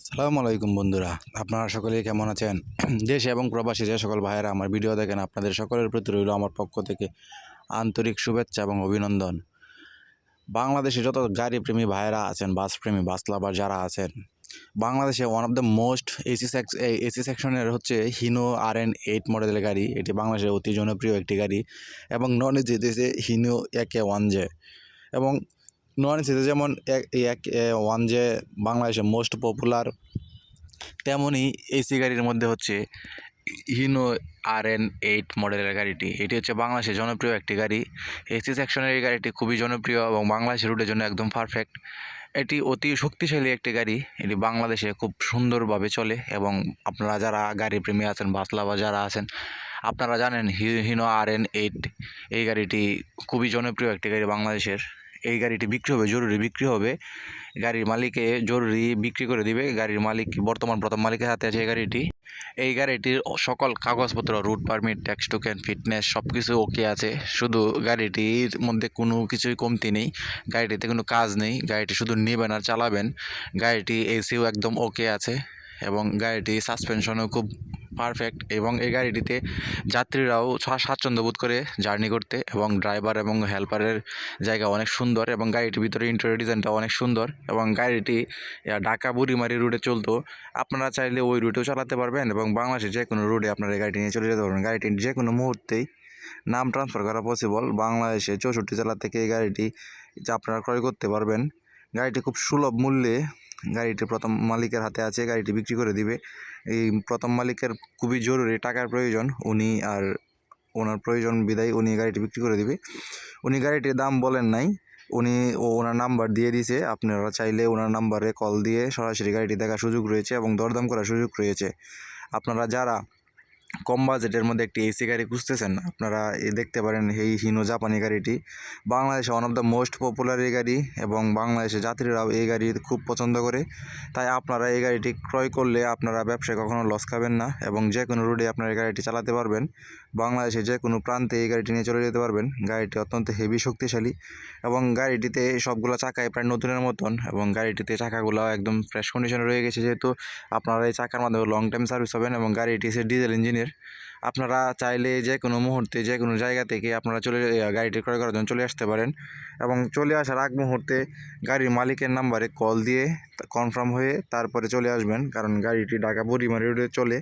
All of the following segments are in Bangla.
সালামু আলাইকুম বন্ধুরা, আপনারা সকলেই কেমন আছেন? দেশে এবং প্রবাসী যে সকল ভাইয়েরা আমার ভিডিও দেখেন, আপনাদের সকলের প্রতি রইল আমার পক্ষ থেকে আন্তরিক শুভেচ্ছা এবং অভিনন্দন। বাংলাদেশে যত গাড়িপ্রেমী ভাইয়েরা আছেন, বাসপ্রেমী, বাস লাভার যারা আছেন, বাংলাদেশে one of the most AC সেকশনের হচ্ছে হিনো RN8 মডেলের গাড়ি। এটি বাংলাদেশের অতি জনপ্রিয় একটি গাড়ি এবং নন এসি দিয়েছে হিনো AK1J এবং নন এসিতে যেমন AK1J বাংলাদেশে মোস্ট পপুলার, তেমনই এসি গাড়ির মধ্যে হচ্ছে হিনো RN8 মডেলের গাড়িটি। এটি হচ্ছে বাংলাদেশের জনপ্রিয় একটি গাড়ি। এসি সেকশনের এই গাড়িটি খুবই জনপ্রিয় এবং বাংলাদেশের রুটের জন্য একদম পারফেক্ট। এটি অতি শক্তিশালী একটি গাড়ি। এটি বাংলাদেশে খুব সুন্দরভাবে চলে এবং আপনারা যারা গাড়ি প্রেমী আছেন, বাস লাভার যারা আছেন, আপনারা জানেন হিনো RN8 এই গাড়িটি খুবই জনপ্রিয় একটি গাড়ি বাংলাদেশের। এই গাড়িটি বিক্রি হবে, জরুরি বিক্রি হবে। গাড়ির মালিকে জরুরি বিক্রি করে দিবে। গাড়ির মালিক বর্তমান প্রথম মালিকের হাতে আছে এই গাড়িটি। এই গাড়িটির সকল কাগজপত্র, route permit, tax token, fitness সব কিছু ওকে আছে। শুধু গাড়িটির মধ্যে কোনো কিছুই কমতি নেই, গাড়িটিতে কোনো কাজ নেই। গাড়িটি শুধু নেবেন আর চালাবেন। গাড়িটি এসিও একদম ওকে আছে এবং গাড়িটি সাসপেনশনও খুব পারফেক্ট এবং এই গাড়িটিতে যাত্রীরাও স্বাচ্ছন্দ্য বোধ করে জার্নি করতে এবং ড্রাইভার এবং হেল্পারের জায়গা অনেক সুন্দর এবং গাড়িটির ভিতরে ইন্টেরিয়র ডিজাইনটা অনেক সুন্দর এবং গাড়িটি ঢাকা বুড়িমারি রুটে চলতো। আপনারা চাইলে ওই রুটেও চালাতে পারবেন এবং বাংলাদেশের যে কোনো রুটে আপনারা এই গাড়িটি নিয়ে চলে যেতে পারবেন। গাড়িটি যে কোনো মুহূর্তেই নাম ট্রান্সফার করা পসিবল। বাংলাদেশে 64 জেলা থেকে এই গাড়িটি আপনারা ক্রয় করতে পারবেন। গাড়িটি খুব সুলভ মূল্যে গাড়িটি প্রথম মালিকের হাতে আছে। গাড়িটি বিক্রি করে দিবে। এই প্রথম মালিকের খুবই জরুরি টাকার প্রয়োজন, ওনার প্রয়োজন বিদায় উনি গাড়িটি বিক্রি করে দিবে। উনি গাড়িটির দাম বলেন নাই, ওনার নাম্বার দিয়ে দিয়েছে। আপনারা চাইলে ওনার নাম্বারে কল দিয়ে সরাসরি গাড়িটি দেখার সুযোগ রয়েছে এবং দরদাম করার সুযোগ রয়েছে। আপনারা যারা কম বাজেটের মধ্যে একটি এসি গাড়ি খুঁজতেছেন, আপনারা দেখতে পারেন এই হিনো জাপানি গাড়িটি। বাংলাদেশে one of the most popular এই গাড়ি এবং বাংলাদেশের যাত্রীরাও এই গাড়ি খুব পছন্দ করে। তাই আপনারা এই গাড়িটি ক্রয় করলে আপনারা ব্যবসায় কখনো লস খাবেন না এবং যে কোনো রোডে আপনারা এই গাড়িটি চালাতে পারবেন। বাংলাদেশে যে কোনো প্রান্তে এই গাড়িটি নিয়ে চলে যেতে পারবেন। গাড়িটি অত্যন্ত হেভি শক্তিশালী এবং গাড়িটিতে সবগুলো চাকায় প্রায় নতুনের মতন এবং গাড়িটিতে চাকাগুলো একদম ফ্রেশ কন্ডিশনে রয়ে গেছে, যেহেতু আপনারা এই চাকার মাধ্যমে লং টাইম সার্ভিস হবেন এবং গাড়িটি হচ্ছে ডিজেল ইঞ্জিনের। আপনারা চাইলে যে কোনো মুহূর্তে যে কোনো জায়গা থেকে আপনারা গাড়িটি ক্রয় করার জন্য চলে আসতে পারেন এবং চলে আসার আগ মুহূর্তে গাড়ির মালিকের নাম্বারে কল দিয়ে কনফার্ম হয়ে তারপরে চলে আসবেন, কারণ গাড়িটি ঢাকা বুড়িমারি রোডে চলে।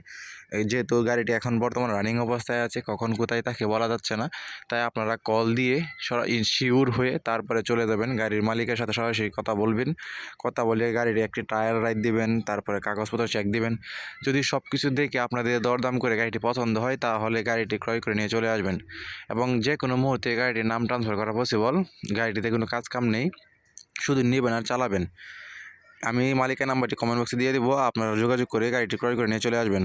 যেহেতু গাড়িটি এখন বর্তমানে রানিং অবস্থায় আছে, কখন কোথায় তাকে বলা যাচ্ছে না, তাই আপনারা কল দিয়ে শিওর হয়ে তারপরে চলে যাবেন। গাড়ির মালিকের সাথে সরাসরি কথা বলবেন, কথা বলে গাড়ির একটি টায়ার রাইড দিবেন, তারপরে কাগজপত্র চেক দিবেন। যদি সব কিছু দেখে আপনাদের দরদাম করে গাড়িটি পছন্দ হয়, তাহলে গাড়িটি ক্রয় করে নিয়ে চলে আসবেন এবং যে কোনো মুহূর্তে গাড়িটির নাম ট্রান্সফার করা পসিবল। গাড়িটিতে কোনো কাজ কাম নেই, শুধু নেবেন আর চালাবেন। আমি মালিকের নাম্বারটি কমেন্ট বক্সে দিয়ে দেবো, আপনারা যোগাযোগ করে গাড়িটি ক্রয় করে নিয়ে চলে আসবেন।